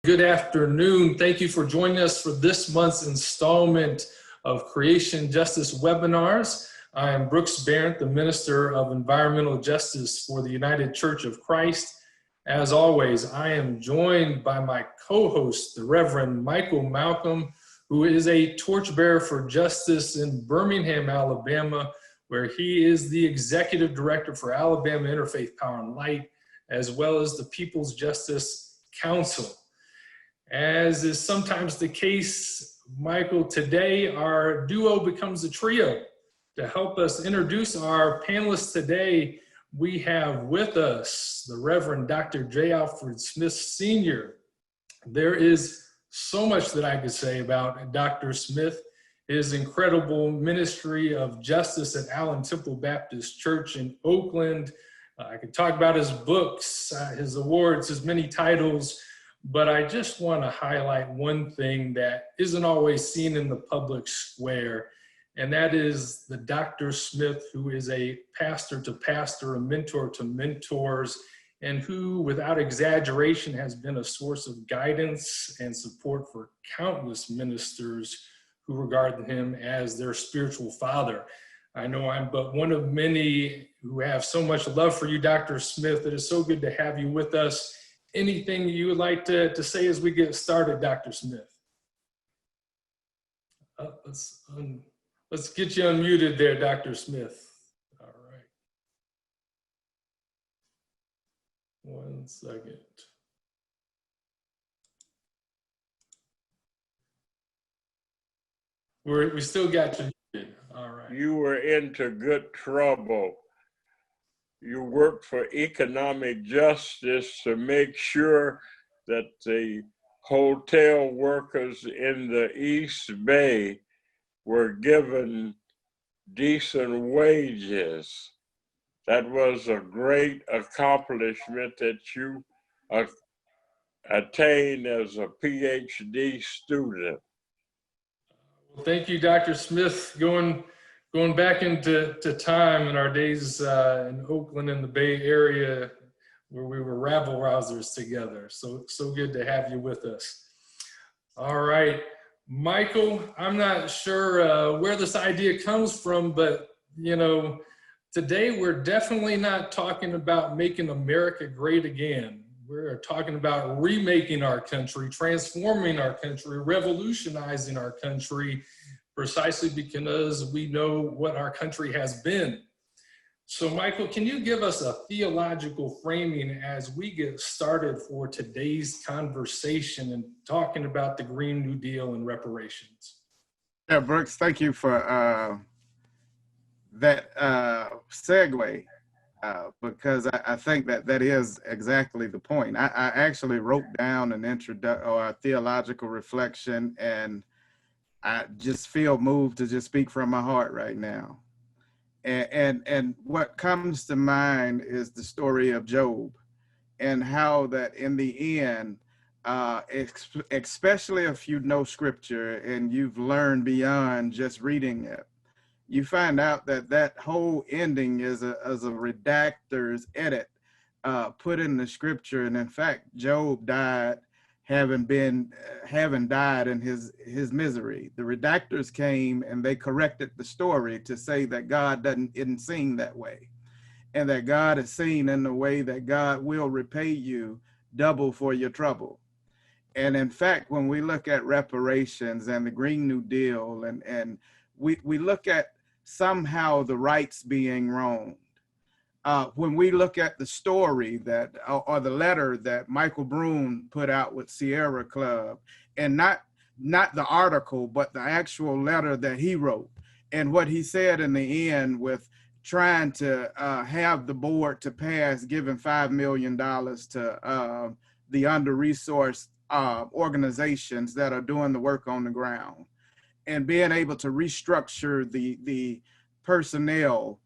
Good afternoon. Thank you for joining us for this month's installment of Creation Justice webinars. I am Brooks Barrett, the Minister of Environmental Justice for the United Church of Christ. As always, I am joined by my co-host, the Reverend Michael Malcolm, who is a torchbearer for justice in Birmingham, Alabama, where he is the Executive Director for Alabama Interfaith Power and Light, as well as the People's Justice Council. As is sometimes the case, Michael, today our duo becomes a trio. To help us introduce our panelists today, we have with us the Reverend Dr. J. Alfred Smith Sr. There is so much that I could say about Dr. Smith, his incredible ministry of justice at Allen Temple Baptist Church in Oakland. I could talk about his books, his awards, his many titles, but I just want to highlight one thing that isn't always seen in the public square, and that is the Dr. Smith, who is a pastor to pastor, a mentor to mentors, and who, without exaggeration, has been a source of guidance and support for countless ministers who regard him as their spiritual father. I know I'm but one of many who have so much love for you, Dr. Smith. It is so good to have you with us. Anything you would like to say as we get started, Dr. Smith? Let's get you unmuted there, Dr. Smith. All right. 1 second. We still got you muted. All right. You were into good trouble. You worked for economic justice to make sure that the hotel workers in the East Bay were given decent wages. That was a great accomplishment that you attained as a PhD student. Well, thank you, Dr. Smith. Going back into time in our days in Oakland and the Bay Area, where we were rabble rousers together. So good to have you with us. All right, Michael, I'm not sure where this idea comes from, but you know, today we're definitely not talking about making America great again. We're talking about remaking our country, transforming our country, revolutionizing our country, precisely because we know what our country has been. So Michael, can you give us a theological framing as we get started for today's conversation and talking about the Green New Deal and reparations? Yeah, Brooks, thank you for that segue, because I think that is exactly the point. I actually wrote down an introduction or a theological reflection, and I just feel moved to just speak from my heart right now. And what comes to mind is the story of Job, and how that in the end, especially if you know scripture and you've learned beyond just reading it, you find out that whole ending is a redactor's edit put in the scripture. And in fact, Job died having died in his misery. The redactors came and they corrected the story to say that God isn't seen that way, and that God is seen in the way that God will repay you double for your trouble. And in fact, when we look at reparations and the Green New Deal, and we look at somehow the rights being wronged. When we look at the story that, or the letter that Michael Broom put out with Sierra Club, and not the article, but the actual letter that he wrote, and what he said in the end with trying to have the board to pass giving $5 million to the under-resourced organizations that are doing the work on the ground, and being able to restructure the personnel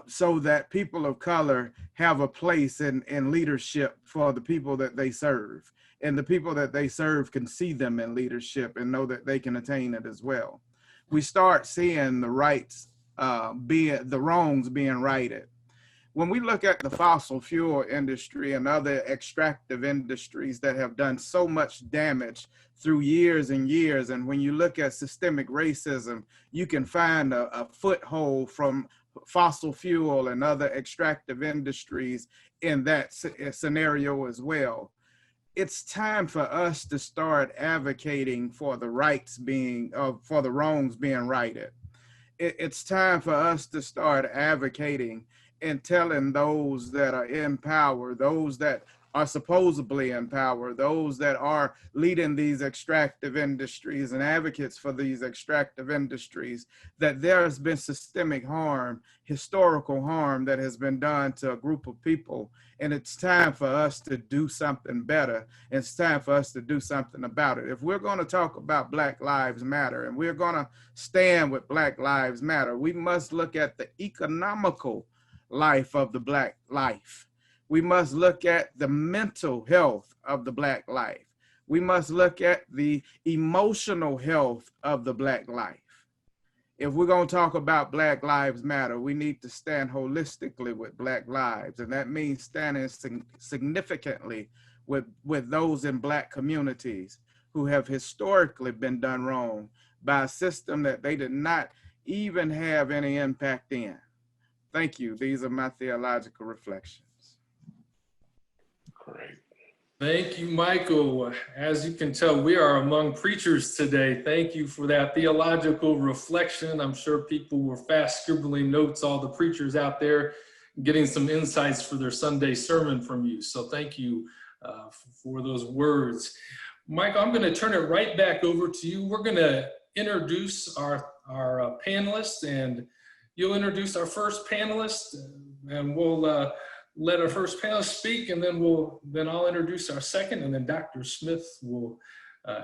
so that people of color have a place in leadership for the people that they serve, and the people that they serve can see them in leadership and know that they can attain it as well. We start seeing the rights the wrongs being righted. when we look at the fossil fuel industry and other extractive industries that have done so much damage through years and years, and when you look at systemic racism, you can find a foothold from fossil fuel and other extractive industries in that scenario as well. It's time for us to start advocating for the rights being, for the wrongs being righted. It's time for us to start advocating and telling those that are in power, those that are supposedly in power, those that are leading these extractive industries and advocates for these extractive industries, that there has been systemic harm, historical harm that has been done to a group of people. And it's time for us to do something better. It's time for us to do something about it. If we're going to talk about Black Lives Matter and we're going to stand with Black Lives Matter, we must look at the economical life of the Black life. We must look at the mental health of the Black life. We must look at the emotional health of the Black life. If we're going to talk about Black Lives Matter, we need to stand holistically with Black lives. And that means standing significantly with those in Black communities who have historically been done wrong by a system that they did not even have any impact in. Thank you. These are my theological reflections. Great. Thank you, Michael. As you can tell, we are among preachers today. Thank you for that theological reflection. I'm sure people were fast scribbling notes, all the preachers out there, getting some insights for their Sunday sermon from you. So thank you for those words. Michael, I'm going to turn it right back over to you. We're going to introduce our panelists, and you'll introduce our first panelist, and we'll let our first panelist speak, and then I'll introduce our second, and then Dr. Smith will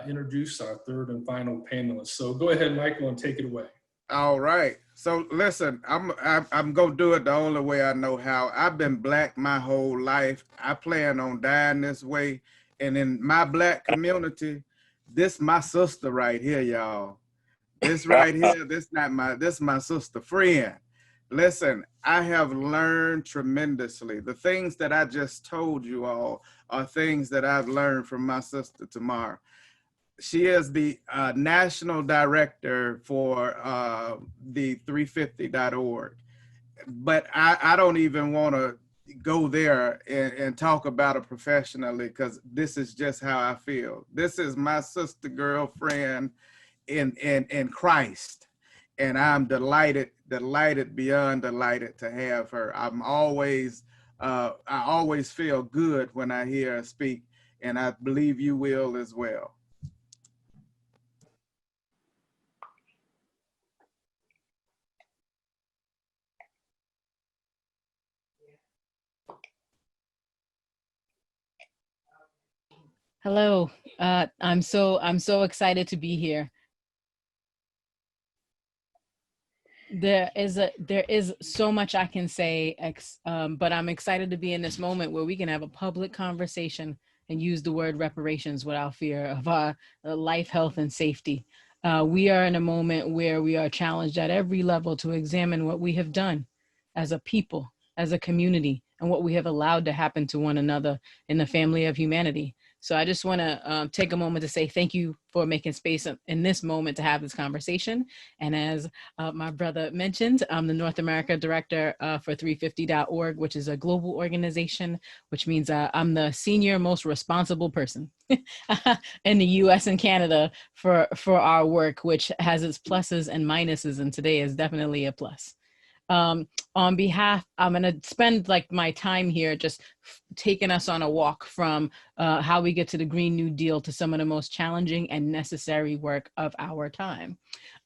introduce our third and final panelist. So go ahead, Michael, and take it away. All right. So listen, I'm gonna do it the only way I know how. I've been Black my whole life. I plan on dying this way, and in my Black community, this my sister right here, y'all. This right here, this my sister friend. Listen, I have learned tremendously. The things that I just told you all are things that I've learned from my sister Tamara. She is the national director for the 350.org. But I don't even want to go there and talk about it professionally, because this is just how I feel. This is my sister girlfriend in Christ. And I'm delighted beyond delighted to have her. I always feel good when I hear her speak, and I believe you will as well. Hello, I'm so excited to be here. There is so much I can say, but I'm excited to be in this moment where we can have a public conversation and use the word reparations without fear of our life, health, and safety. We are in a moment where we are challenged at every level to examine what we have done as a people, as a community, and what we have allowed to happen to one another in the family of humanity. So I just want to take a moment to say thank you for making space in this moment to have this conversation. And as my brother mentioned, I'm the North America Director for 350.org, which is a global organization, which means I'm the senior most responsible person in the US and Canada for our work, which has its pluses and minuses, and today is definitely a plus. On behalf, I'm going to spend like my time here just taking us on a walk from how we get to the Green New Deal to some of the most challenging and necessary work of our time.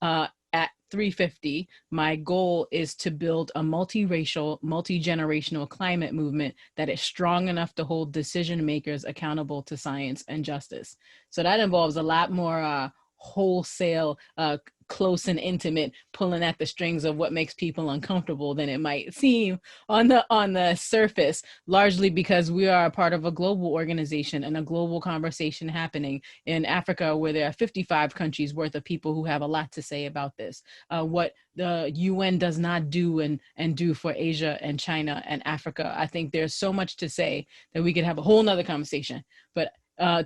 At 350, my goal is to build a multiracial, multi-generational climate movement that is strong enough to hold decision makers accountable to science and justice. So that involves a lot more wholesale close and intimate, pulling at the strings of what makes people uncomfortable than it might seem on the surface, largely because we are a part of a global organization and a global conversation happening in Africa, where there are 55 countries worth of people who have a lot to say about this. What the UN does not do and do for Asia and China and Africa. I think there's so much to say that we could have a whole nother conversation, but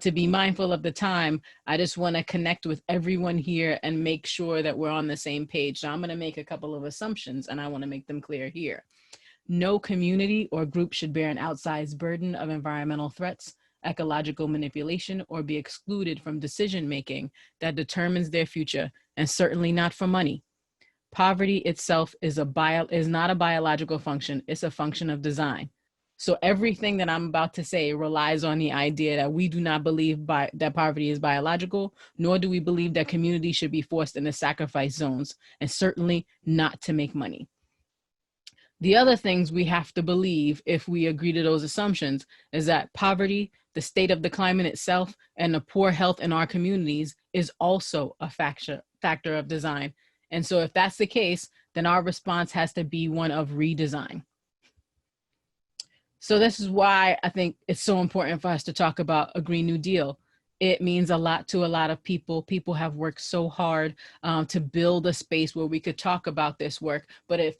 to be mindful of the time, I just want to connect with everyone here and make sure that we're on the same page. So I'm going to make a couple of assumptions, and I want to make them clear here. No community or group should bear an outsized burden of environmental threats, ecological manipulation, or be excluded from decision-making that determines their future, and certainly not for money. Poverty itself is not a biological function, it's a function of design. So everything that I'm about to say relies on the idea that we do not believe that poverty is biological, nor do we believe that communities should be forced into sacrifice zones, and certainly not to make money. The other things we have to believe, if we agree to those assumptions, is that poverty, the state of the climate itself, and the poor health in our communities is also a factor of design. And so if that's the case, then our response has to be one of redesign. So this is why I think it's so important for us to talk about a Green New Deal. It means a lot to a lot of people. People have worked so hard to build a space where we could talk about this work, but it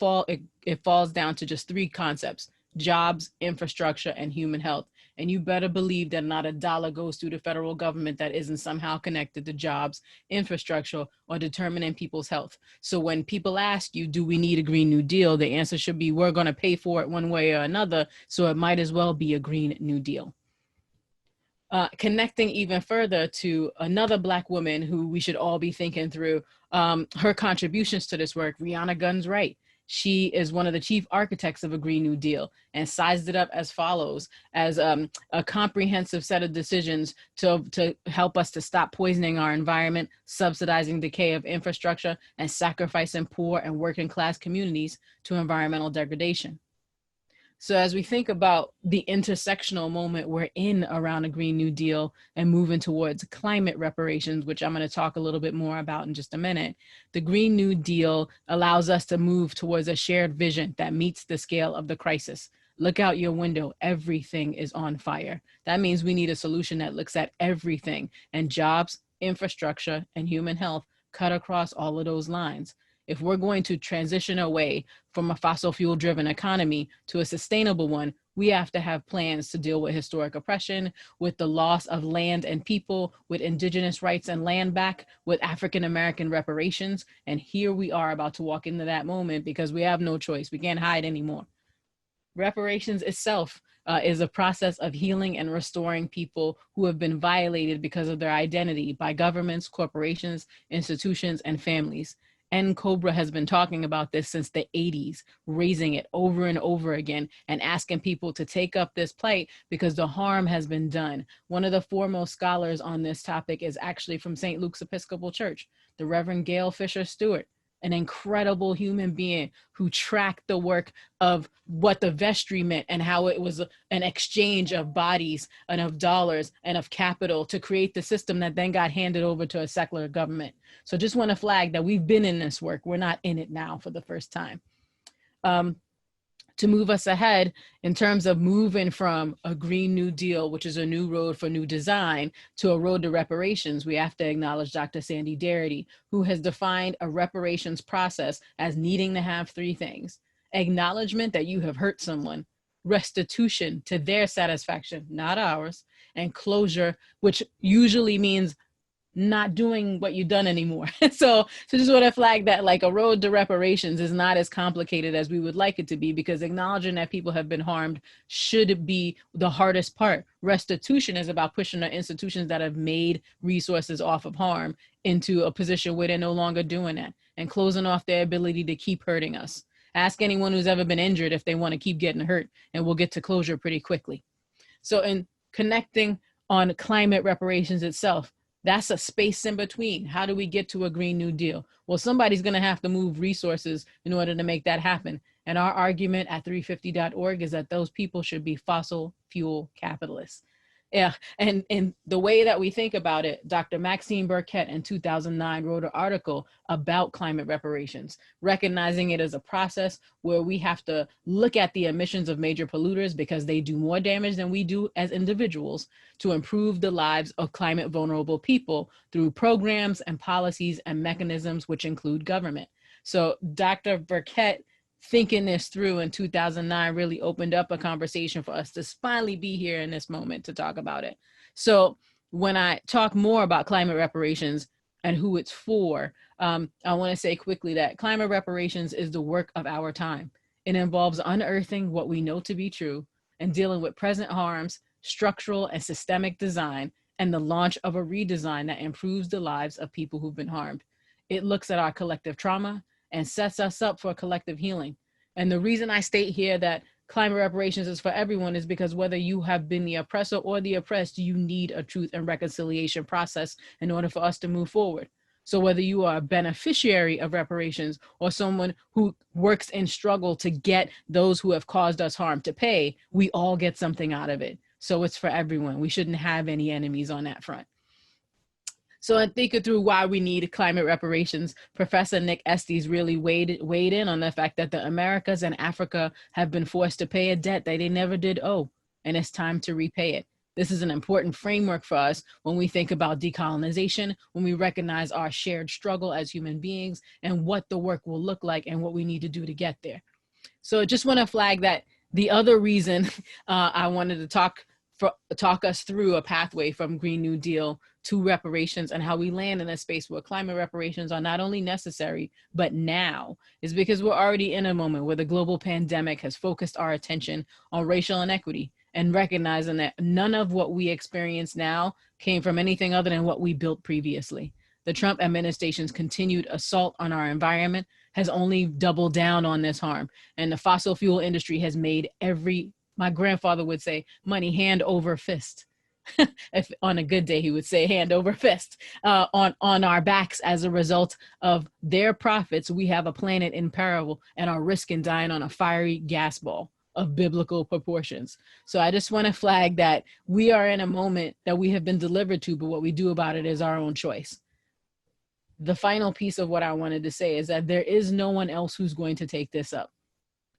falls down to just three concepts: jobs, infrastructure, and human health. And you better believe that not a dollar goes through the federal government that isn't somehow connected to jobs, infrastructure, or determining people's health. So when people ask you, do we need a Green New Deal? The answer should be, we're going to pay for it one way or another, so it might as well be a Green New Deal. Connecting even further to another Black woman who we should all be thinking through her contributions to this work, Rihanna Gunn's Wright. She is one of the chief architects of a Green New Deal and sized it up as follows: as a comprehensive set of decisions to help us to stop poisoning our environment, subsidizing decay of infrastructure, and sacrificing poor and working class communities to environmental degradation. So as we think about the intersectional moment we're in around a Green New Deal and moving towards climate reparations, which I'm going to talk a little bit more about in just a minute, the Green New Deal allows us to move towards a shared vision that meets the scale of the crisis. Look out your window, everything is on fire. That means we need a solution that looks at everything, and jobs, infrastructure, and human health cut across all of those lines. If we're going to transition away from a fossil fuel driven economy to a sustainable one, we have to have plans to deal with historic oppression, with the loss of land and people, with indigenous rights and land back, with African American reparations. And here we are about to walk into that moment because we have no choice. We can't hide anymore. Reparations itself is a process of healing and restoring people who have been violated because of their identity by governments, corporations, institutions, and families. NCOBRA has been talking about this since the 80s, raising it over and over again and asking people to take up this plight because the harm has been done. One of the foremost scholars on this topic is actually from St. Luke's Episcopal Church, the Reverend Gail Fisher Stewart, an incredible human being who tracked the work of what the vestry meant and how it was an exchange of bodies and of dollars and of capital to create the system that then got handed over to a secular government. So just want to flag that we've been in this work. We're not in it now for the first time. To move us ahead in terms of moving from a Green New Deal, which is a new road for new design, to a road to reparations, we have to acknowledge Dr. Sandy Darity, who has defined a reparations process as needing to have three things: acknowledgement that you have hurt someone, restitution to their satisfaction, not ours, and closure, which usually means not doing what you've done anymore. So just want to flag that, like, a road to reparations is not as complicated as we would like it to be, because acknowledging that people have been harmed should be the hardest part. Restitution is about pushing the institutions that have made resources off of harm into a position where they're no longer doing that, and closing off their ability to keep hurting us. Ask anyone who's ever been injured if they want to keep getting hurt, and we'll get to closure pretty quickly. So in connecting on climate reparations itself, that's a space in between. How do we get to a Green New Deal? Well, somebody's going to have to move resources in order to make that happen. And our argument at 350.org is that those people should be fossil fuel capitalists. Yeah, and the way that we think about it, Dr. Maxine Burkett in 2009 wrote an article about climate reparations, recognizing it as a process where we have to look at the emissions of major polluters because they do more damage than we do as individuals to improve the lives of climate vulnerable people through programs and policies and mechanisms which include government. So Dr. Burkett thinking this through in 2009 really opened up a conversation for us to finally be here in this moment to talk about it. So when I talk more about climate reparations and who it's for, I want to say quickly that climate reparations is the work of our time. It involves unearthing what we know to be true and dealing with present harms, structural and systemic design, and the launch of a redesign that improves the lives of people who've been harmed. It looks at our collective trauma and sets us up for collective healing. And the reason I state here that climate reparations is for everyone is because whether you have been the oppressor or the oppressed, you need a truth and reconciliation process in order for us to move forward. So whether you are a beneficiary of reparations or someone who works in struggle to get those who have caused us harm to pay, we all get something out of it. So it's for everyone. We shouldn't have any enemies on that front. So in thinking through why we need climate reparations, Professor Nick Estes really weighed in on the fact that the Americas and Africa have been forced to pay a debt that they never did owe, and it's time to repay it. This is an important framework for us when we think about decolonization, when we recognize our shared struggle as human beings and what the work will look like and what we need to do to get there. So I just want to flag that the other reason I wanted to talk us through a pathway from Green New Deal to reparations and how we land in a space where climate reparations are not only necessary, but now is because we're already in a moment where the global pandemic has focused our attention on racial inequity and recognizing that none of what we experience now came from anything other than what we built previously. The Trump administration's continued assault on our environment has only doubled down on this harm. And the fossil fuel industry has made my grandfather would say, money hand over fist. If on a good day, he would say hand over fist on our backs as a result of their profits. We have a planet in peril and are risking dying on a fiery gas ball of biblical proportions. So I just want to flag that we are in a moment that we have been delivered to, but what we do about it is our own choice. The final piece of what I wanted to say is that there is no one else who's going to take this up.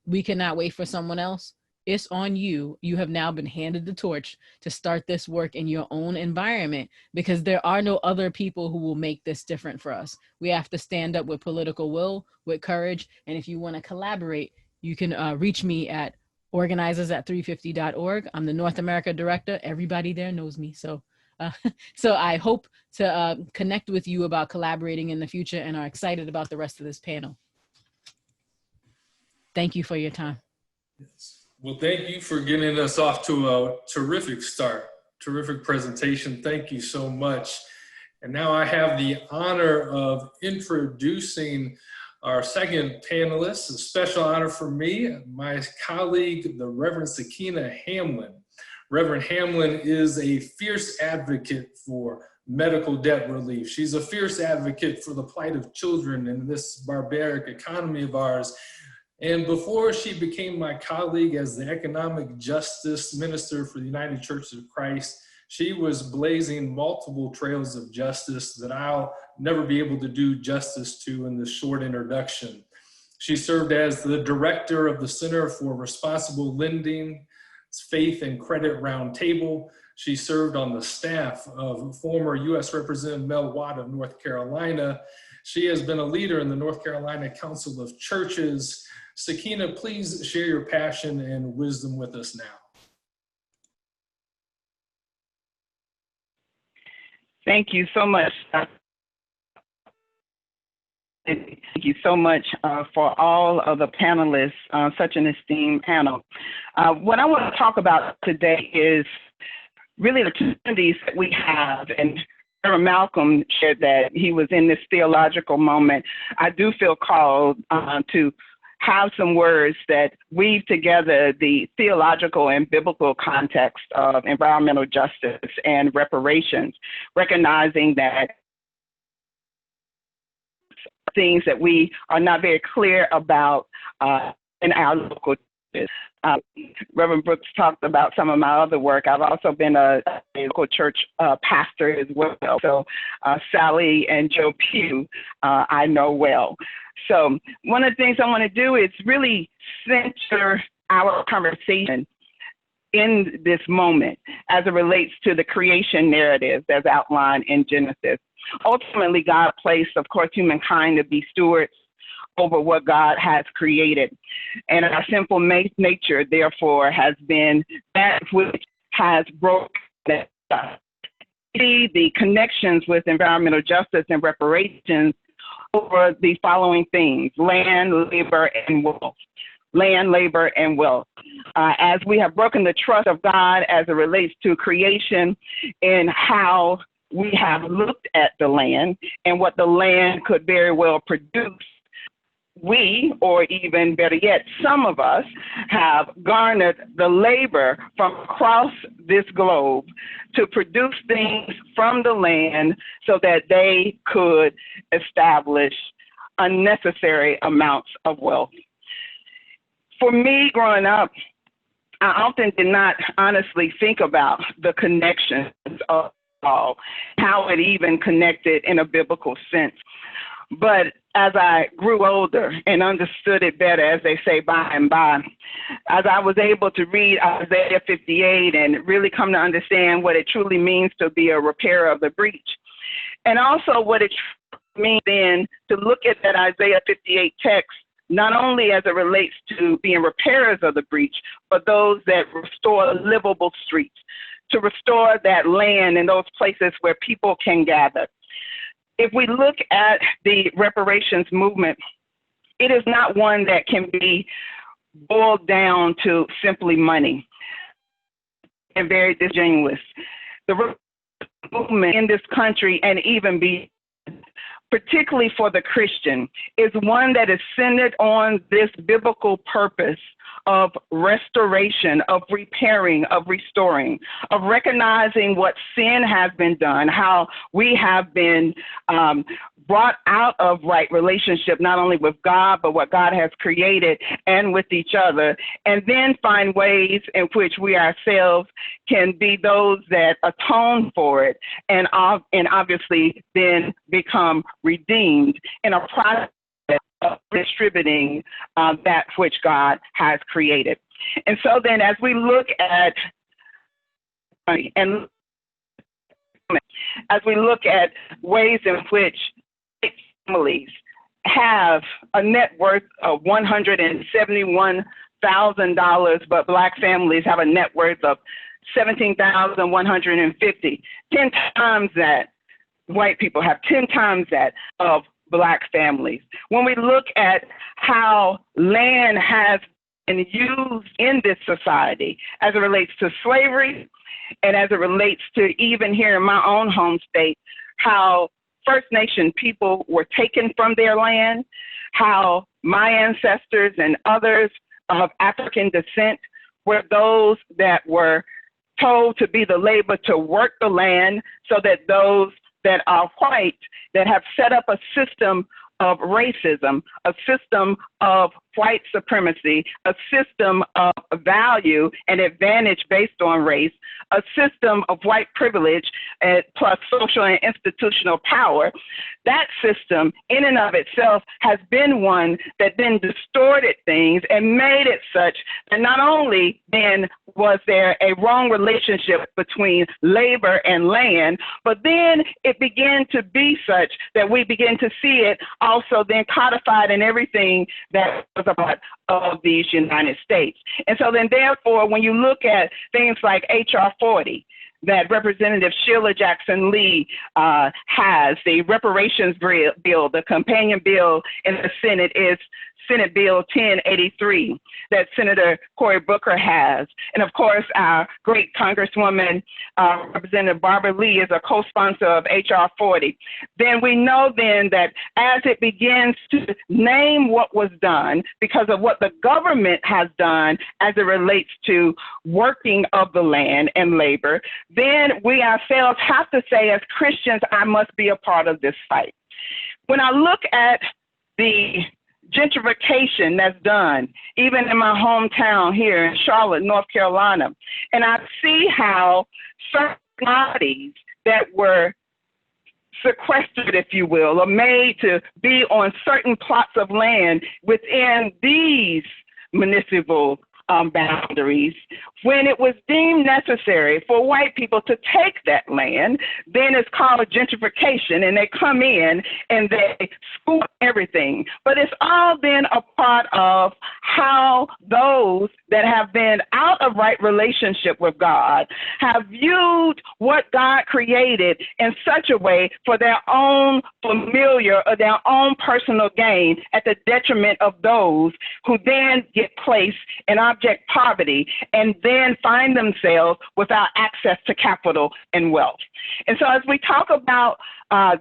We cannot wait for someone else. It's on you. You have now been handed the torch to start this work in your own environment because there are no other people who will make this different for us. We have to stand up with political will, with courage. And if you want to collaborate, you can reach me at organizers@350.org. I'm the North America director. Everybody there knows me. So I hope to connect with you about collaborating in the future and are excited about the rest of this panel. Thank you for your time. Yes. Well, thank you for getting us off to a terrific start, terrific presentation. Thank you so much. And now I have the honor of introducing our second panelist, a special honor for me, my colleague, the Reverend Sekinah Hamlin. Reverend Hamlin is a fierce advocate for medical debt relief. She's a fierce advocate for the plight of children in this barbaric economy of ours. And before she became my colleague as the Economic Justice Minister for the United Church of Christ, she was blazing multiple trails of justice that I'll never be able to do justice to in this short introduction. She served as the director of the Center for Responsible Lending, Faith and Credit Roundtable. She served on the staff of former U.S. Representative Mel Watt of North Carolina. She has been a leader in the North Carolina Council of Churches. Sekinah, please share your passion and wisdom with us now. Thank you so much. Thank you so much for all of the panelists, such an esteemed panel. What I want to talk about today is really the opportunities that we have, and Reverend Malcolm shared that he was in this theological moment. I do feel called to have some words that weave together the theological and biblical context of environmental justice and reparations, recognizing that things that we are not very clear about in our local Reverend Brooks talked about some of my other work. I've also been a local church pastor as well. So Sally and Joe Pugh, I know well. So one of the things I want to do is really center our conversation in this moment as it relates to the creation narrative as outlined in Genesis. Ultimately, God placed, of course, humankind to be stewards over what God has created. And our sinful nature, therefore, has been that which has broken the connections with environmental justice and reparations over the following things: land, labor, and wealth. Land, labor, and wealth. As we have broken the trust of God as it relates to creation and how we have looked at the land and what the land could very well produce, we, or even better yet, some of us, have garnered the labor from across this globe to produce things from the land so that they could establish unnecessary amounts of wealth. For me, growing up, I often did not honestly think about the connections of all, how it even connected in a biblical sense. But as I grew older and understood it better, as they say, by and by, as I was able to read Isaiah 58 and really come to understand what it truly means to be a repairer of the breach, and also what it means then to look at that Isaiah 58 text, not only as it relates to being repairers of the breach, but those that restore livable streets, to restore that land and those places where people can gather. If we look at the reparations movement, it is not one that can be boiled down to simply money and very disingenuous. The movement in this country and even beyond, particularly for the Christian, is one that is centered on this biblical purpose of restoration, of repairing, of restoring, of recognizing what sin has been done, how we have been brought out of right relationship, not only with God, but what God has created and with each other, and then find ways in which we ourselves can be those that atone for it and obviously then become redeemed in a process of distributing that which God has created. And so then as we look at ways in which families have a net worth of $171,000, but Black families have a net worth of $17,150, 10 times that. White people have 10 times that of Black families. When we look at how land has been used in this society as it relates to slavery and as it relates to even here in my own home state, how First Nation people were taken from their land, how my ancestors and others of African descent were those that were told to be the labor to work the land so that those that are white, that have set up a system of racism, a system of white supremacy, a system of value and advantage based on race, a system of white privilege plus social and institutional power. That system in and of itself has been one that then distorted things and made it such that not only then was there a wrong relationship between labor and land, but then it began to be such that we begin to see it also then codified in everything that was a part of these United States. And so then therefore, when you look at things like HR 40, that Representative Sheila Jackson Lee has, the reparations bill, the companion bill in the Senate is Senate Bill 1083 that Senator Cory Booker has. And of course, our great Congresswoman, Representative Barbara Lee is a co-sponsor of HR 40. Then we know then that as it begins to name what was done because of what the government has done as it relates to working of the land and labor, then we ourselves have to say as Christians, I must be a part of this fight. When I look at the gentrification that's done, even in my hometown here in Charlotte, North Carolina. And I see how certain bodies that were sequestered, if you will, or made to be on certain plots of land within these municipal boundaries, when it was deemed necessary for white people to take that land, then it's called gentrification, and they come in and they scoop everything. But it's all been a part of how those that have been out of right relationship with God have viewed what God created in such a way for their own familiar or their own personal gain at the detriment of those who then get placed in abject poverty and then find themselves without access to capital and wealth. And so as we talk about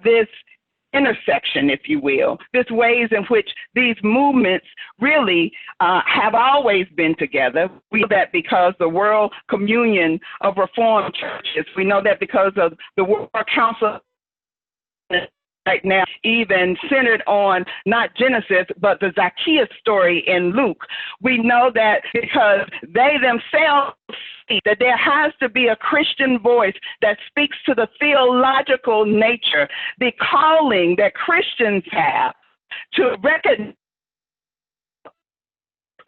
this intersection, if you will, this ways in which these movements really have always been together. We know that because the World Communion of Reformed Churches, we know that because of the World Council right now, even centered on not Genesis, but the Zacchaeus story in Luke. We know that because they themselves see that there has to be a Christian voice that speaks to the theological nature, the calling that Christians have to recognize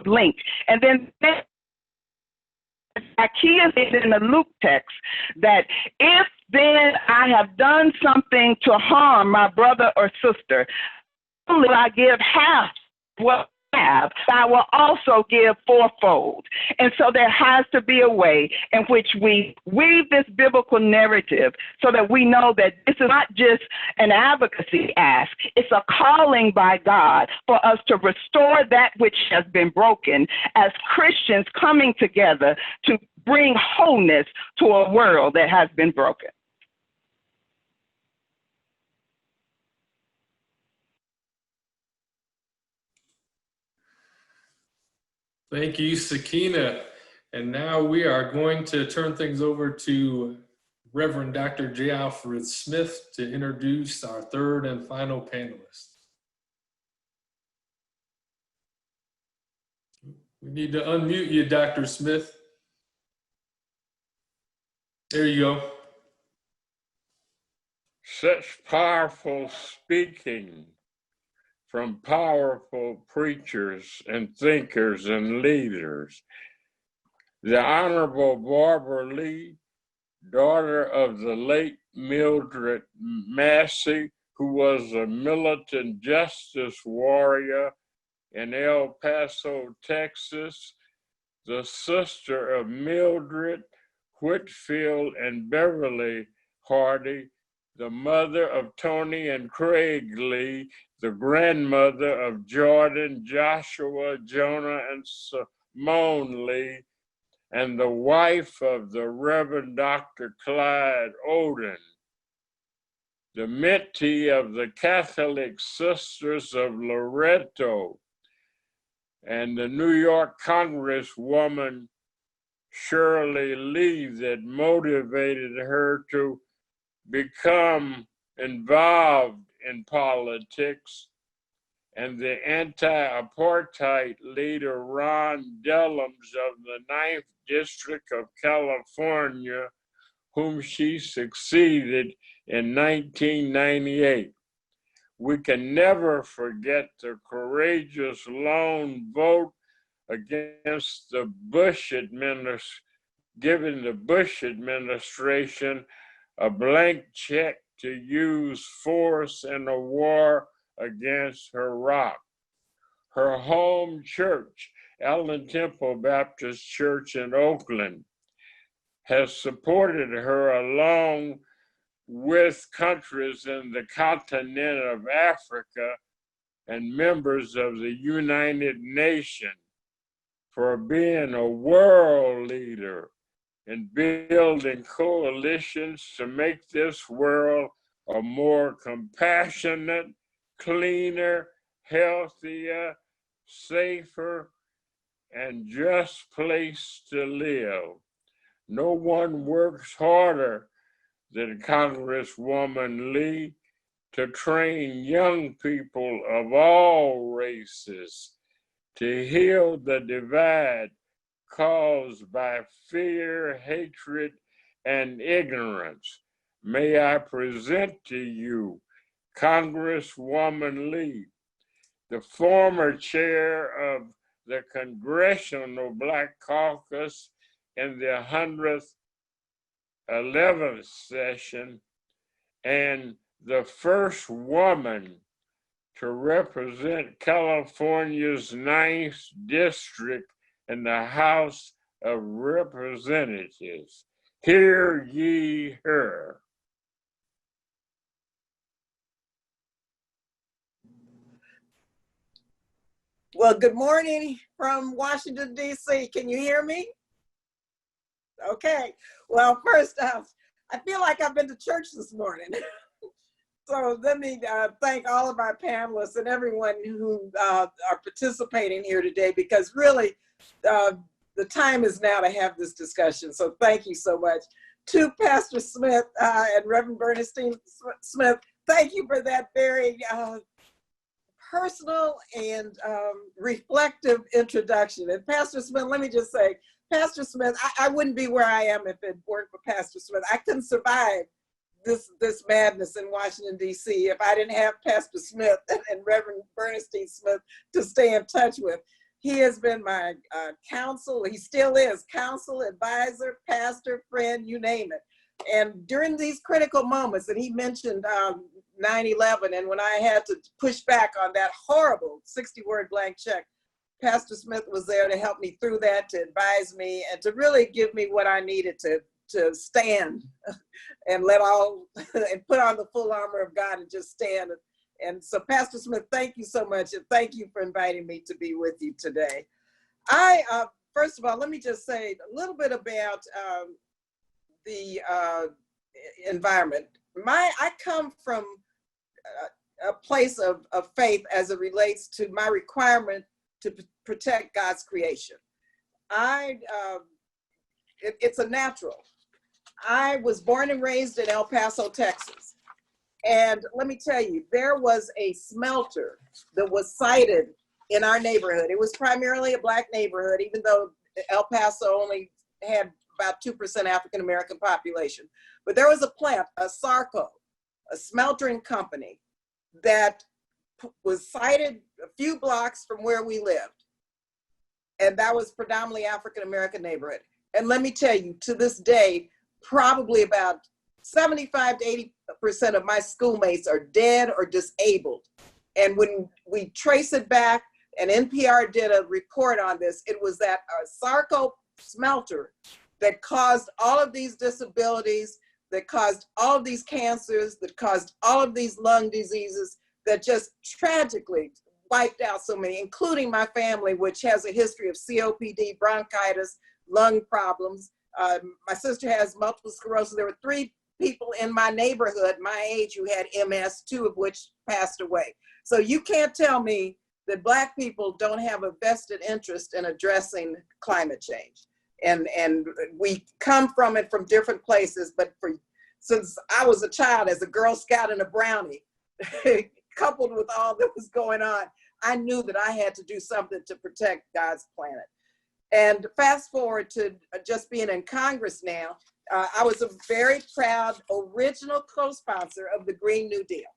link. And then Zacchaeus is in the Luke text that if then I have done something to harm my brother or sister, only I give half what I have, I will also give fourfold. And so there has to be a way in which we weave this biblical narrative so that we know that this is not just an advocacy ask, it's a calling by God for us to restore that which has been broken as Christians coming together to bring wholeness to a world that has been broken. Thank you, Sekinah. And now we are going to turn things over to Reverend Dr. J. Alfred Smith to introduce our third and final panelist. We need to unmute you, Dr. Smith. There you go. Such powerful speaking from powerful preachers and thinkers and leaders. The Honorable Barbara Lee, daughter of the late Mildred Massey, who was a militant justice warrior in El Paso, Texas, the sister of Mildred, Whitfield, and Beverly Hardy, the mother of Tony and Craig Lee, the grandmother of Jordan, Joshua, Jonah, and Simone Lee, and the wife of the Reverend Dr. Clyde Oden, the mentee of the Catholic Sisters of Loretto, and the New York Congresswoman Shirley Lee that motivated her to become involved in politics, and the anti-apartheid leader Ron Dellums of the 9th District of California, whom she succeeded in 1998. We can never forget the courageous lone vote against the Bush administration, giving the Bush administration a blank check to use force in a war against Iraq. Her home church, Allen Temple Baptist Church in Oakland, has supported her along with countries in the continent of Africa and members of the United Nations for being a world leader in building coalitions to make this world a more compassionate, cleaner, healthier, safer, and just place to live. No one works harder than Congresswoman Lee to train young people of all races to heal the divide caused by fear, hatred, and ignorance. May I present to you Congresswoman Lee, the former chair of the Congressional Black Caucus in the 111th session, and the first woman to represent California's 9th district in the House of Representatives. Hear ye her. Well, good morning from Washington, D.C. Can you hear me? Okay. Well, first off, I feel like I've been to church this morning. So let me thank all of our panelists and everyone who are participating here today, because really the time is now to have this discussion. So thank you so much. To Pastor Smith and Reverend Bernstein Smith, thank you for that very personal and reflective introduction. And Pastor Smith, let me just say, Pastor Smith, I wouldn't be where I am if it weren't for Pastor Smith. I couldn't survive this madness in Washington, D.C. if I didn't have Pastor Smith and Reverend Bernstein Smith to stay in touch with. He has been my counsel. He still is counsel, advisor, pastor, friend, you name it. And during these critical moments, and he mentioned 9/11, and when I had to push back on that horrible 60-word blank check, Pastor Smith was there to help me through that, to advise me, and to really give me what I needed to stand and and put on the full armor of God and just stand. And so, Pastor Smith, thank you so much, and thank you for inviting me to be with you today. First of all, let me just say a little bit about the environment. I come from a place of faith as it relates to my requirement to protect God's creation. It's a natural. I was born and raised in El Paso, Texas. And let me tell you, there was a smelter that was sited in our neighborhood. It was primarily a Black neighborhood, even though El Paso only had about 2% African-American population. But there was a plant, a Sarco, a smeltering company that was sited a few blocks from where we lived. And that was predominantly African-American neighborhood. And let me tell you, to this day, probably about 75 to 80% of my schoolmates are dead or disabled. And when we trace it back, and NPR did a report on this, it was that Sarco smelter that caused all of these disabilities, that caused all of these cancers, that caused all of these lung diseases, that just tragically wiped out so many, including my family, which has a history of COPD, bronchitis, lung problems. My sister has multiple sclerosis. There were 3 people in my neighborhood, my age, who had MS, 2 of which passed away. So you can't tell me that Black people don't have a vested interest in addressing climate change. And we come from it from different places, but since I was a child, as a Girl Scout and a Brownie, coupled with all that was going on, I knew that I had to do something to protect God's planet. And fast forward to just being in Congress now, I was a very proud original co-sponsor of the Green New Deal.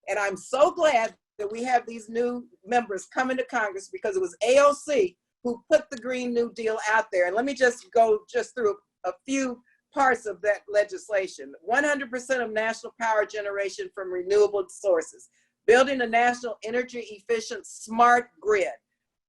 And I'm so glad that we have these new members coming to Congress, because it was AOC who put the Green New Deal out there. And let me just go through a few parts of that legislation. 100% of national power generation from renewable sources, building a national energy efficient smart grid,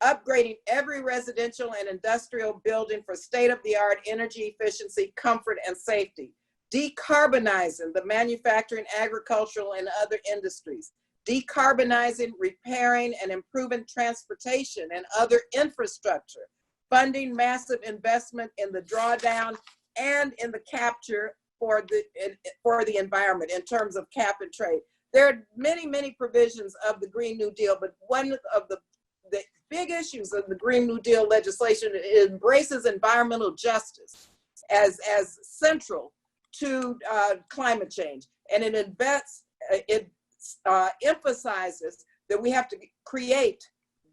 upgrading every residential and industrial building for state-of-the-art energy efficiency, comfort, and safety, decarbonizing the manufacturing, agricultural, and other industries, decarbonizing, repairing, and improving transportation and other infrastructure, funding massive investment in the drawdown and in the capture for the environment in terms of cap and trade. There are many, many provisions of the Green New Deal, but one of the big issues of the Green New Deal legislation, it embraces environmental justice as central to climate change. And it emphasizes that we have to create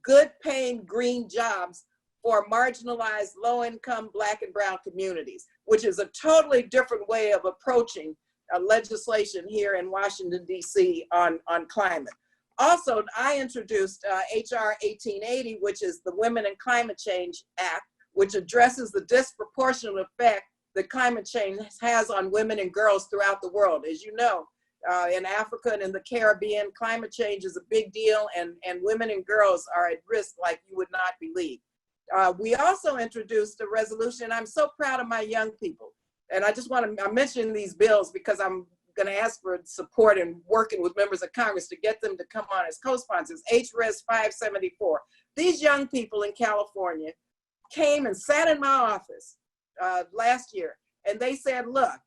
good paying green jobs for marginalized low-income Black and brown communities, which is a totally different way of approaching legislation here in Washington, D.C. on climate. Also, I introduced HR 1880, which is the Women and Climate Change Act, which addresses the disproportionate effect that climate change has on women and girls throughout the world. As you know, in Africa and in the Caribbean, climate change is a big deal, and women and girls are at risk like you would not believe. We also introduced a resolution. I'm so proud of my young people. And I just want to mention these bills because I'm going to ask for support and working with members of Congress to get them to come on as co-sponsors. HRES 574. These young people in California came and sat in my office last year, and they said, look,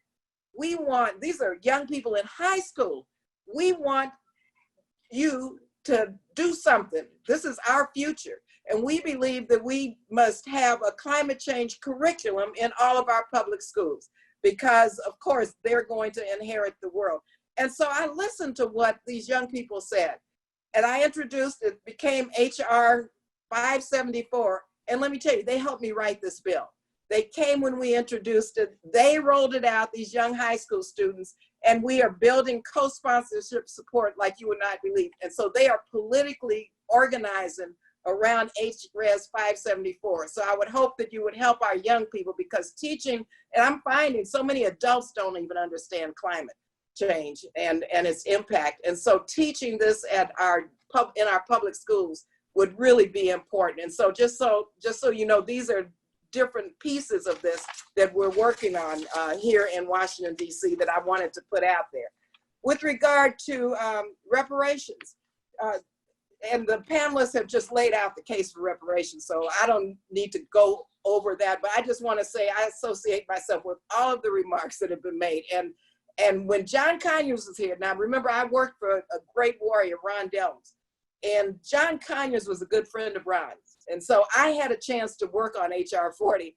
these are young people in high school. We want you to do something. This is our future. And we believe that we must have a climate change curriculum in all of our public schools because, of course, they're going to inherit the world. And so I listened to what these young people said, and I introduced it, became HR 574. And let me tell you, they helped me write this bill. They came when we introduced it, they rolled it out, these young high school students, and we are building co-sponsorship support like you would not believe. And so they are politically organizing around HRES 574. So I would hope that you would help our young people, because teaching, and I'm finding so many adults don't even understand climate change and its impact. And so teaching this in our public schools would really be important. And so just so you know, these are different pieces of this that we're working on here in Washington, D.C. that I wanted to put out there. With regard to reparations, and the panelists have just laid out the case for reparations, so I don't need to go over that, but I just want to say I associate myself with all of the remarks that have been made. And when John Conyers was here, now remember I worked for a great warrior, Ron Dellums, and John Conyers was a good friend of Ron's. And so I had a chance to work on HR 40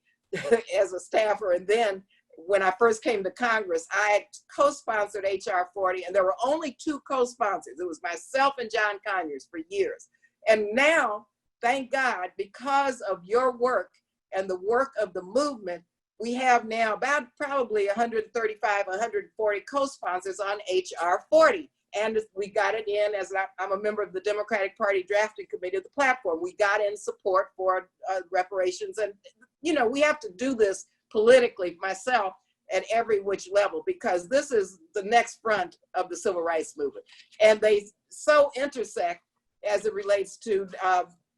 as a staffer. And then when I first came to Congress, I co-sponsored HR 40, and there were only 2 co-sponsors. It was myself and John Conyers for years. And now, thank God, because of your work and the work of the movement, we have now about probably 135, 140 co-sponsors on HR 40. And we got it in, as I'm a member of the Democratic Party drafting committee of the platform, we got in support for reparations. And, you know, we have to do this politically, myself, at every which level, because this is the next front of the civil rights movement. And they so intersect as it relates to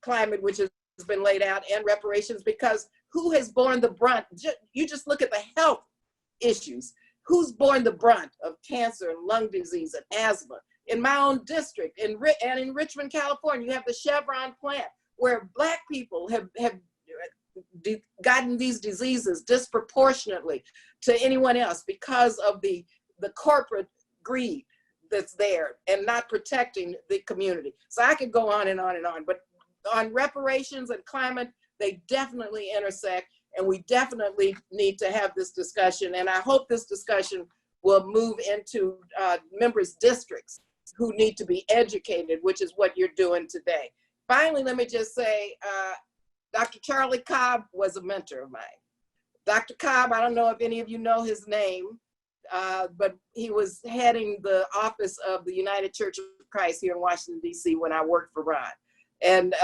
climate, which has been laid out, and reparations, because who has borne the brunt? You just look at the health issues. Who's borne the brunt of cancer and lung disease and asthma? In my own district, and in Richmond, California, you have the Chevron plant, where Black people have gotten these diseases disproportionately to anyone else because of the corporate greed that's there and not protecting the community. So I could go on and on and on, but on reparations and climate, they definitely intersect, and we definitely need to have this discussion. And I hope this discussion will move into members' districts who need to be educated, which is what you're doing today. Finally, let me just say, Dr. Charlie Cobb was a mentor of mine. Dr. Cobb, I don't know if any of you know his name, but he was heading the office of the United Church of Christ here in Washington, D.C. when I worked for Ron. And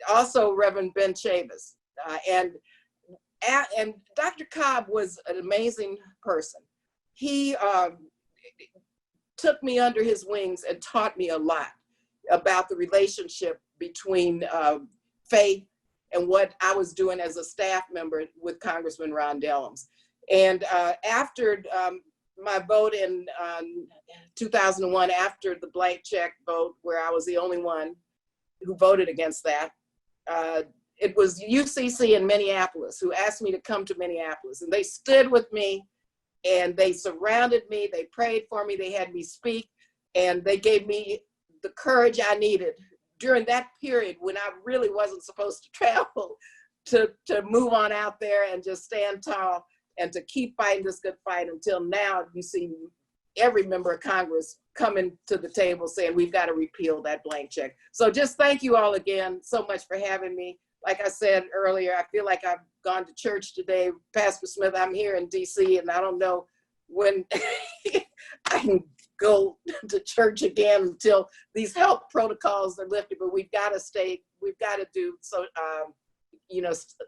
also Reverend Ben Chavis. And Dr. Cobb was an amazing person. He took me under his wings and taught me a lot about the relationship between faith and what I was doing as a staff member with Congressman Ron Dellums. And after my vote in 2001, after the blank check vote, where I was the only one who voted against that, it was UCC in Minneapolis who asked me to come to Minneapolis, and they stood with me and they surrounded me, they prayed for me, they had me speak, and they gave me the courage I needed during that period when I really wasn't supposed to travel to move on out there and just stand tall and to keep fighting this good fight until now you see every member of Congress coming to the table saying we've got to repeal that blank check. So just thank you all again so much for having me. Like I said earlier, I feel like I've gone to church today. Pastor Smith, I'm here in DC, and I don't know when I can go to church again until these health protocols are lifted, but we've got to do so,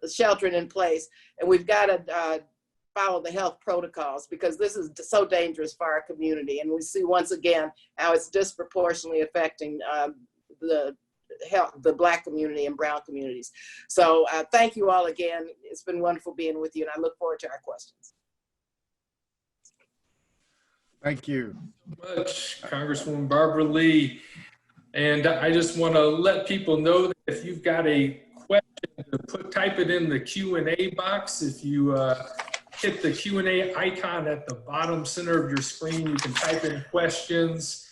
sheltering in place, and we've got to follow the health protocols, because this is so dangerous for our community. And we see once again how it's disproportionately affecting the Black community and brown communities. So thank you all again. It's been wonderful being with you, and I look forward to our questions. Thank you. Much, Congresswoman Barbara Lee. And I just want to let people know that if you've got a question, type it in the Q&A box. If you hit the Q&A icon at the bottom center of your screen, you can type in questions.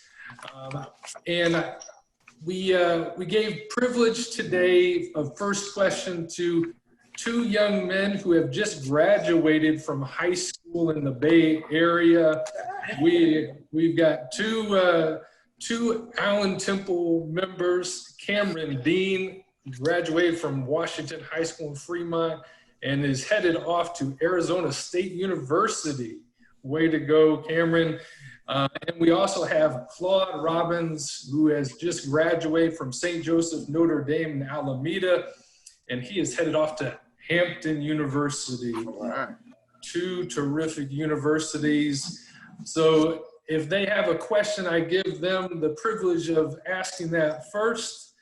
We gave privilege today of first question to 2 young men who have just graduated from high school in the Bay Area. We've got two Allen Temple members. Cameron Dean graduated from Washington High School in Fremont and is headed off to Arizona State University. Way to go, Cameron. And we also have Claude Robbins, who has just graduated from St. Joseph Notre Dame in Alameda, and he is headed off to Hampton University. Wow. 2 terrific universities. So if they have a question, I give them the privilege of asking that first.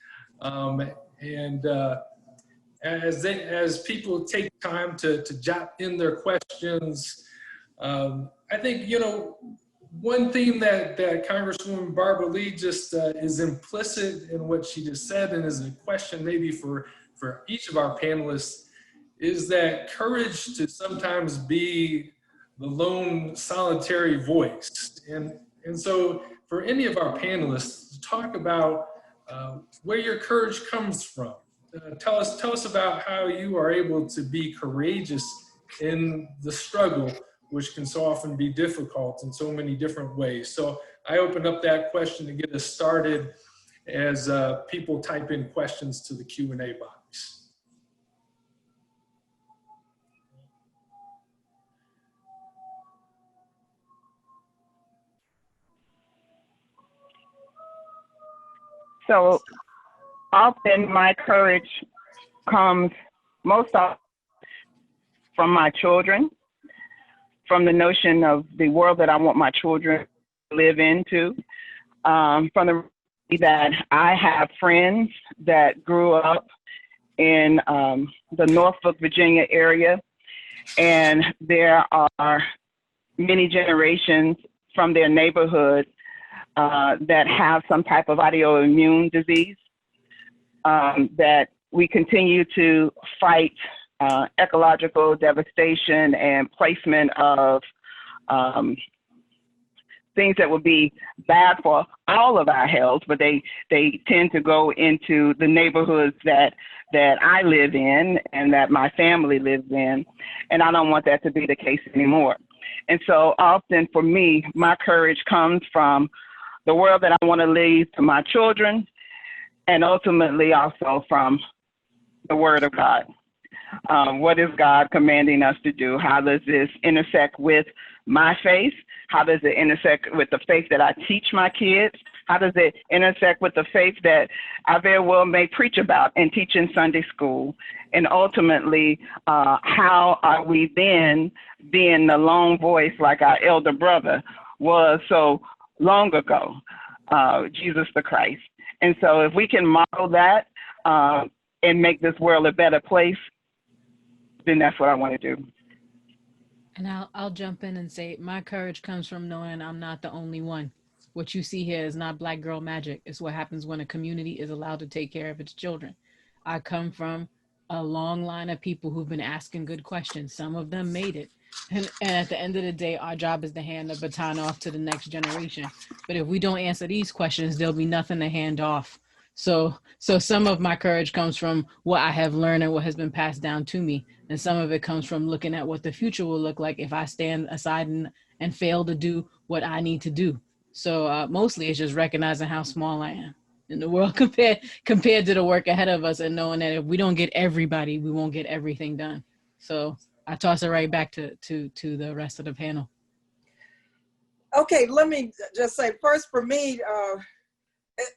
As people take time to jot in their questions, I think, one theme that Congresswoman Barbara Lee just is implicit in what she just said, and is a question maybe for each of our panelists, is that courage to sometimes be the lone solitary voice. And so for any of our panelists, to talk about where your courage comes from. Tell us about how you are able to be courageous in the struggle, which can so often be difficult in so many different ways. So I open up that question to get us started as people type in questions to the Q&A box. So often my courage comes most often from my children, from the notion of the world that I want my children to live into, from the that I have friends that grew up in the Norfolk, Virginia area, and there are many generations from their neighborhood that have some type of autoimmune disease, that we continue to fight ecological devastation and placement of things that would be bad for all of our health, but they tend to go into the neighborhoods that I live in and that my family lives in, and I don't want that to be the case anymore. And so often for me, my courage comes from the world that I want to leave to my children, and ultimately also from the Word of God. What is God commanding us to do? How does this intersect with my faith? How does it intersect with the faith that I teach my kids? How does it intersect with the faith that I very well may preach about and teach in Sunday school? And ultimately, how are we then being the lone voice like our elder brother was so long ago, Jesus the Christ? And so if we can model that and make this world a better place, then that's what I want to do. And I'll jump in and say my courage comes from knowing I'm not the only one. What you see here is not Black girl magic. It's what happens when a community is allowed to take care of its children. I come from a long line of people who've been asking good questions. Some of them made it. And at the end of the day, our job is to hand the baton off to the next generation. But if we don't answer these questions, there'll be nothing to hand off. So some of my courage comes from what I have learned and what has been passed down to me. And some of it comes from looking at what the future will look like if I stand aside and fail to do what I need to do. So mostly it's just recognizing how small I am in the world compared to the work ahead of us, and knowing that if we don't get everybody, we won't get everything done. So I toss it right back to the rest of the panel. Okay, let me just say first, for me,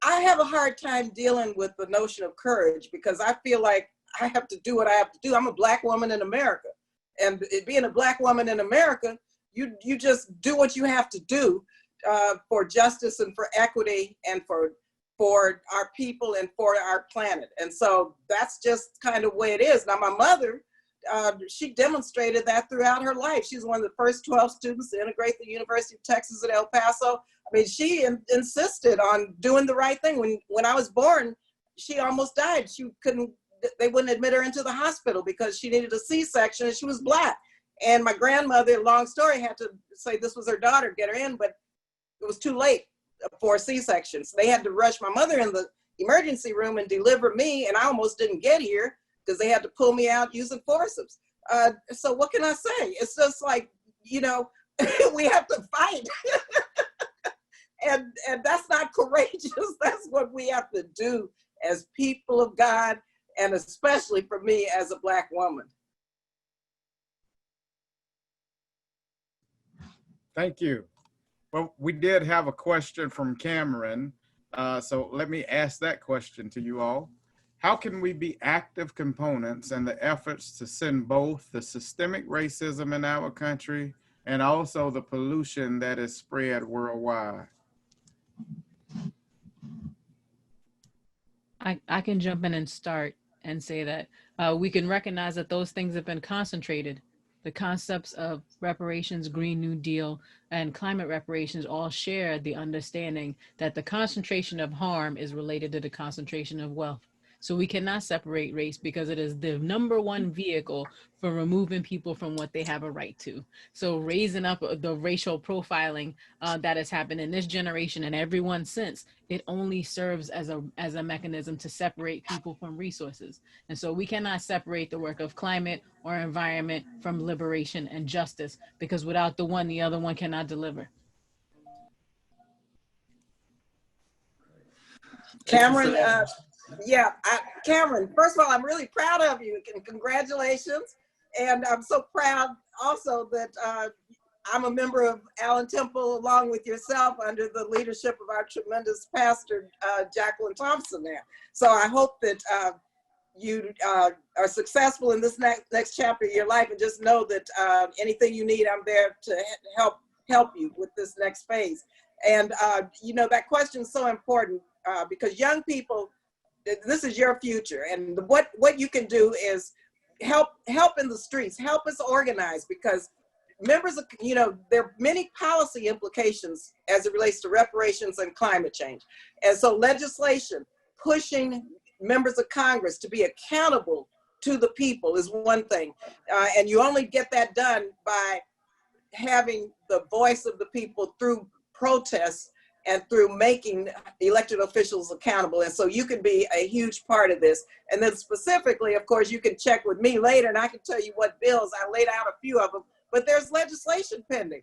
I have a hard time dealing with the notion of courage, because I feel like I have to do what I have to do. I'm a Black woman in America, and being a Black woman in America, you just do what you have to do for justice and for equity and for our people and for our planet. And so that's just kind of the way it is. Now, my mother, she demonstrated that throughout her life. She's one of the first 12 students to integrate the University of Texas at El Paso. I mean, she insisted on doing the right thing. When I was born, she almost died. They wouldn't admit her into the hospital because she needed a C-section and she was Black. And my grandmother, long story, had to say this was her daughter, get her in, but it was too late for a C-section. So they had to rush my mother in the emergency room and deliver me, and I almost didn't get here because they had to pull me out using forceps. So what can I say? It's just like, we have to fight. and that's not courageous. That's what we have to do as people of God, and especially for me as a Black woman. Thank you. Well, we did have a question from Cameron. So let me ask that question to you all. How can we be active components in the efforts to send both the systemic racism in our country and also the pollution that is spread worldwide? I can jump in and start and say that we can recognize that those things have been concentrated. The concepts of reparations, Green New Deal, and climate reparations all share the understanding that the concentration of harm is related to the concentration of wealth. So we cannot separate race because it is the #1 vehicle for removing people from what they have a right to. So raising up the racial profiling that has happened in this generation and everyone since, it only serves as a mechanism to separate people from resources. And so we cannot separate the work of climate or environment from liberation and justice, because without the one, the other one cannot deliver. Cameron, Cameron, first of all, I'm really proud of you, and congratulations. And I'm so proud also that I'm a member of Allen Temple along with yourself under the leadership of our tremendous pastor, Jacqueline Thompson there. So I hope that you are successful in this next chapter of your life, and just know that anything you need, I'm there to help you with this next phase. And that question is so important because young people, this is your future, and what you can do is help in the streets, help us organize, because members of, there are many policy implications as it relates to reparations and climate change. And so legislation, pushing members of Congress to be accountable to the people is one thing. And you only get that done by having the voice of the people through protests and through making elected officials accountable. And so you can be a huge part of this. And then specifically, of course, you can check with me later and I can tell you what bills. I laid out a few of them, but there's legislation pending.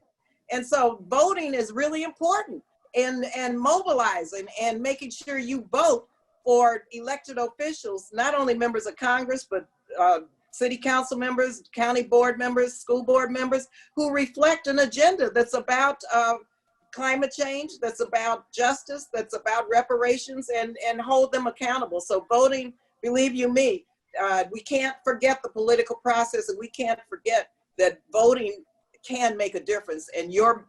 And so voting is really important, and mobilizing and making sure you vote for elected officials, not only members of Congress, but city council members, county board members, school board members, who reflect an agenda that's about climate change, that's about justice, that's about reparations, and hold them accountable. So voting, believe you me, we can't forget the political process, and we can't forget that voting can make a difference, and your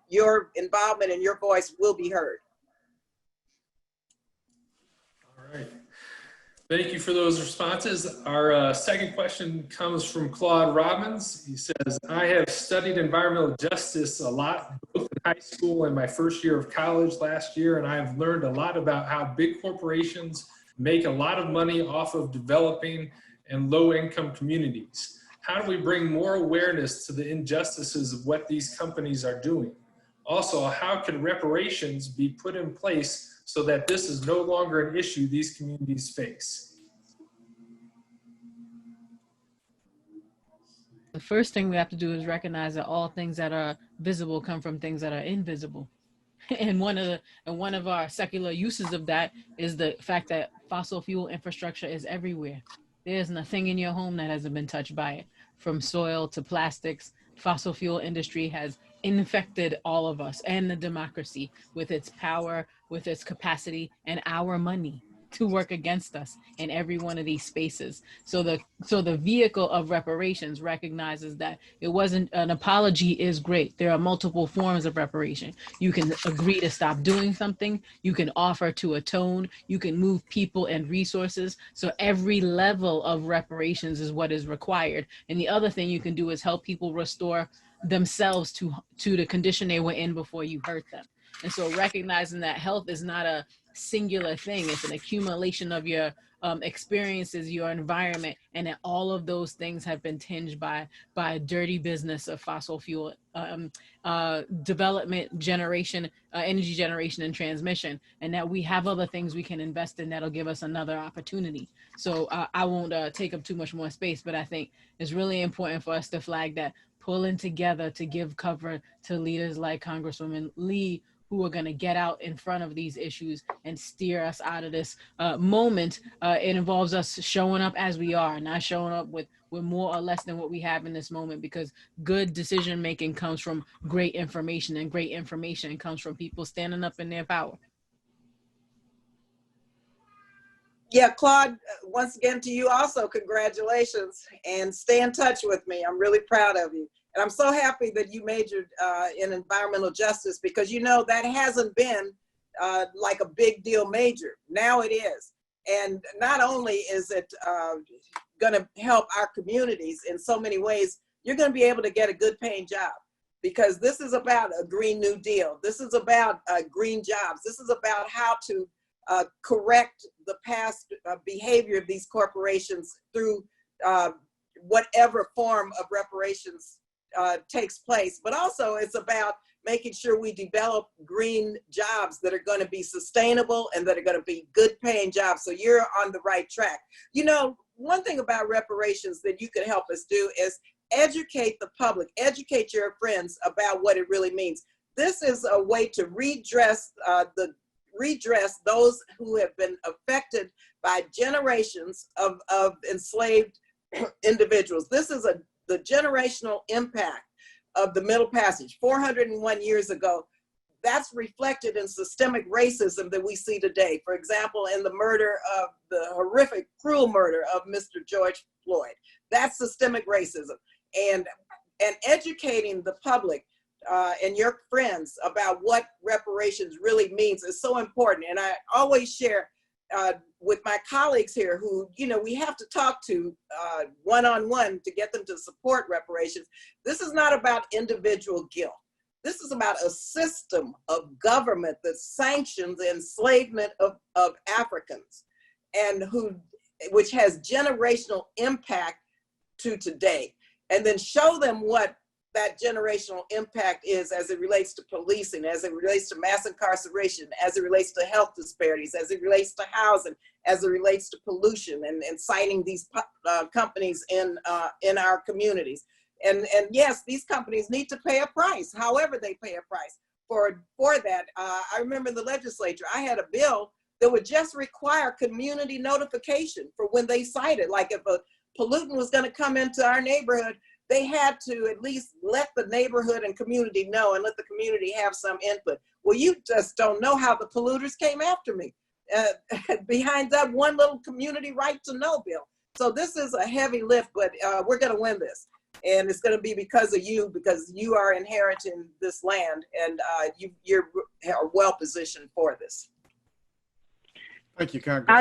involvement and your voice will be heard. All right. Thank you for those responses. Our second question comes from Claude Robbins. He says, I have studied environmental justice a lot, both in high school and my first year of college last year, and I have learned a lot about how big corporations make a lot of money off of developing and low-income communities. How do we bring more awareness to the injustices of what these companies are doing? Also, how can reparations be put in place so that this is no longer an issue these communities face? The first thing we have to do is recognize that all things that are visible come from things that are invisible. And one of our secular uses of that is the fact that fossil fuel infrastructure is everywhere. There's nothing in your home that hasn't been touched by it, from soil to plastics. Fossil fuel industry has infected all of us and the democracy with its power, with its capacity, and our money to work against us in every one of these spaces. So the vehicle of reparations recognizes that it wasn't an apology is great. There are multiple forms of reparation. You can agree to stop doing something. You can offer to atone. You can move people and resources. So every level of reparations is what is required. And the other thing you can do is help people restore themselves to the condition they were in before you hurt them. And so recognizing that health is not a singular thing, it's an accumulation of your experiences, your environment, and that all of those things have been tinged by a dirty business of fossil fuel development, generation, energy generation and transmission, and that we have other things we can invest in that'll give us another opportunity. So I won't take up too much more space, but I think it's really important for us to flag that, pulling together to give cover to leaders like Congresswoman Lee, who are going to get out in front of these issues and steer us out of this moment. It involves us showing up as we are, not showing up with more or less than what we have in this moment, because good decision making comes from great information, and great information comes from people standing up in their power. Yeah, Claude, once again to you also, congratulations, and stay in touch with me. I'm really proud of you. And I'm so happy that you majored in environmental justice, because you know that hasn't been like a big deal major. Now it is. And not only is it gonna help our communities in so many ways, you're gonna be able to get a good paying job, because this is about a Green New Deal. This is about green jobs. This is about how to correct the past behavior of these corporations through whatever form of reparations takes place. But also it's about making sure we develop green jobs that are going to be sustainable and that are going to be good paying jobs. So you're on the right track. You know, one thing about reparations that you can help us do is educate the public, educate your friends about what it really means. This is a way to redress those who have been affected by generations of enslaved individuals. This is the generational impact of the Middle Passage 401 years ago. That's reflected in systemic racism that we see today. For example, in the horrific, cruel murder of Mr. George Floyd. That's systemic racism. And educating the public and your friends about what reparations really means is so important. And I always share with my colleagues here who, you know, we have to talk to one-on-one to get them to support reparations. This is not about individual guilt. This is about a system of government that sanctions the enslavement of Africans, and which has generational impact to today. And then show them what that generational impact is as it relates to policing, as it relates to mass incarceration, as it relates to health disparities, as it relates to housing, as it relates to pollution, and citing these companies in our communities. And yes, these companies need to pay a price, however they pay a price for that. I remember in the legislature, I had a bill that would just require community notification for when they cited, like if a pollutant was gonna come into our neighborhood, they had to at least let the neighborhood and community know and let the community have some input. Well, you just don't know how the polluters came after me behind that one little community right to know bill. So this is a heavy lift, but we're gonna win this. And it's gonna be because of you, because you are inheriting this land, and you're well positioned for this. Thank you, Congressman.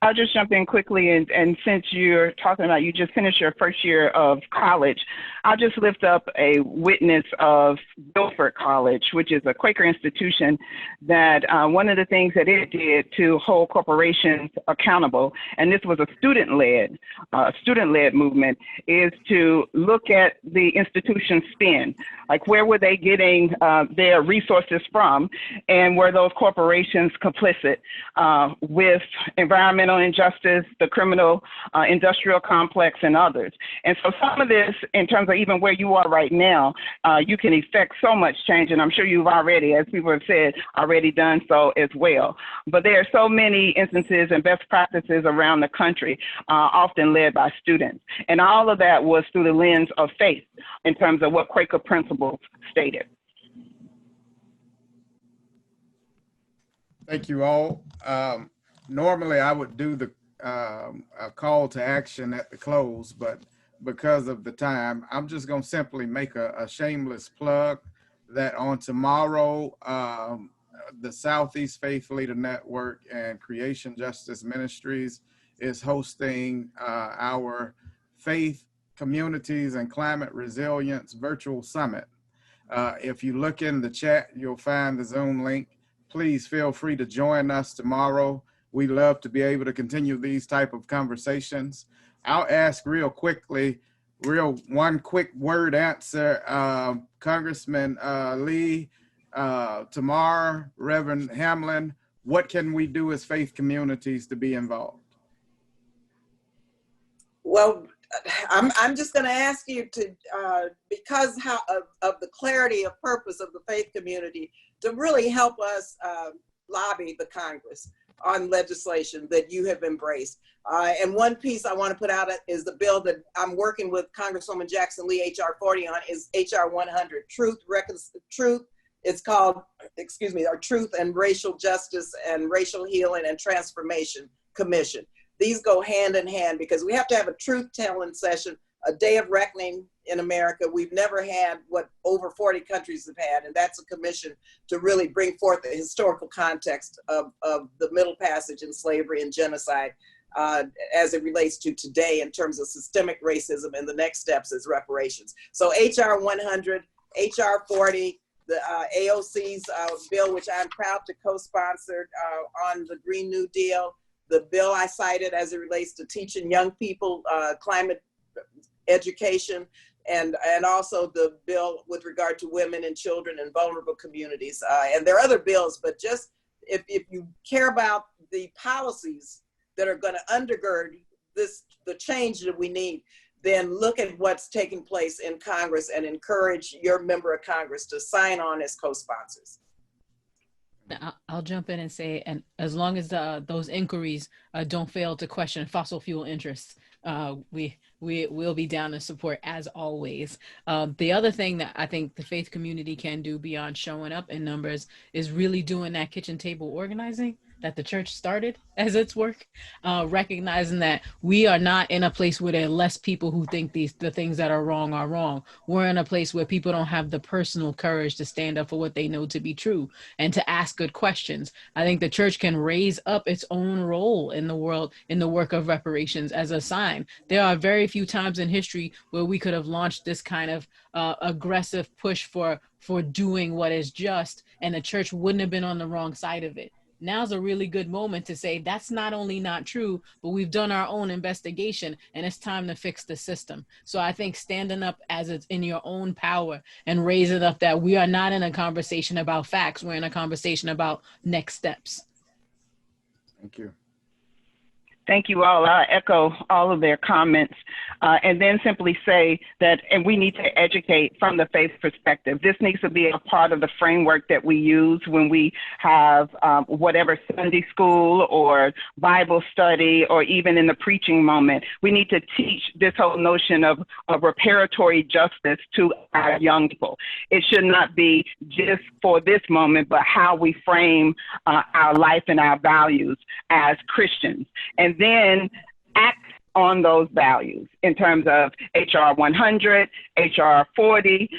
I'll just jump in quickly, and since you're talking about you just finished your first year of college, I'll just lift up a witness of Guilford College, which is a Quaker institution that one of the things that it did to hold corporations accountable, and this was a student-led movement, is to look at the institution's spend. Like, where were they getting their resources from, and were those corporations complicit with environmental environmental injustice, the criminal industrial complex, and others. And so some of this, in terms of even where you are right now, you can effect so much change, and I'm sure you've already, as people have said, already done so as well. But there are so many instances and best practices around the country, often led by students. And all of that was through the lens of faith in terms of what Quaker principles stated. Thank you all. Normally I would do the a call to action at the close, but because of the time, I'm just going to simply make a shameless plug that on tomorrow, the Southeast Faith Leader Network and Creation Justice Ministries is hosting our Faith, Communities, and Climate Resilience Virtual Summit. If you look in the chat, you'll find the Zoom link. Please feel free to join us tomorrow. We love to be able to continue these type of conversations. I'll ask real quickly, one quick word answer. Congressman Lee, Tamara, Reverend Hamlin, what can we do as faith communities to be involved? Well, I'm just going to ask you to, because of the clarity of purpose of the faith community, to really help us lobby the Congress on legislation that you have embraced. And one piece I want to put out is the bill that I'm working with Congresswoman Jackson Lee, HR 40 on, is HR 100, it's called, our Truth and Racial Justice and Racial Healing and Transformation Commission. These go hand in hand because we have to have a truth-telling session, a day of reckoning in America. We've never had what over 40 countries have had, and that's a commission to really bring forth the historical context of the Middle Passage and slavery and genocide as it relates to today in terms of systemic racism, and the next steps is reparations. So HR 100, HR 40, the AOC's bill, which I'm proud to co-sponsor on the Green New Deal, the bill I cited as it relates to teaching young people climate education, and also the bill with regard to women and children in vulnerable communities. And there are other bills, but just if you care about the policies that are going to undergird the change that we need, then look at what's taking place in Congress and encourage your member of Congress to sign on as co-sponsors. I'll jump in and say, and as long as those inquiries don't fail to question fossil fuel interests, we will be down to support as always. The other thing that I think the faith community can do beyond showing up in numbers is really doing that kitchen table organizing that the church started as its work, recognizing that we are not in a place where there are less people who think the things that are wrong are wrong. We're in a place where people don't have the personal courage to stand up for what they know to be true and to ask good questions. I think the church can raise up its own role in the world, in the work of reparations as a sign. There are very few times in history where we could have launched this kind of aggressive push for doing what is just, and the church wouldn't have been on the wrong side of it. Now's a really good moment to say that's not only not true, but we've done our own investigation and it's time to fix the system. So I think standing up as it's in your own power and raising up that we are not in a conversation about facts, we're in a conversation about next steps. Thank you. Thank you all. I echo all of their comments and then simply say that, and we need to educate from the faith perspective. This needs to be a part of the framework that we use when we have whatever Sunday school or Bible study or even in the preaching moment. We need to teach this whole notion of reparatory justice to our young people. It should not be just for this moment, but how we frame our life and our values as Christians. And then act on those values in terms of HR 100, HR 40,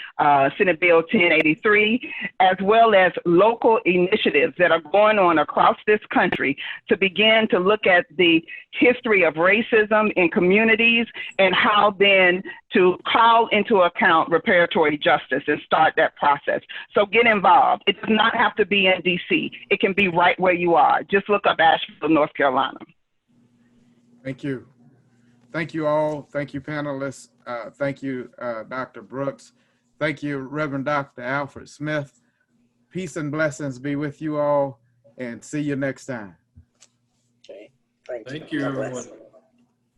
Senate Bill 1083, as well as local initiatives that are going on across this country to begin to look at the history of racism in communities and how then to call into account reparatory justice and start that process. So get involved. It does not have to be in DC. It can be right where you are. Just look up Asheville, North Carolina. Thank you. Thank you all. Thank you, panelists. Thank you, Dr. Brooks. Thank you, Reverend Dr. Alfred Smith. Peace and blessings be with you all, and see you next time. Okay. Thank you. Thank you, God bless. everyone.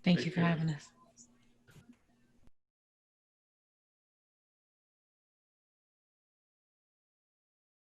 Thank you for having us.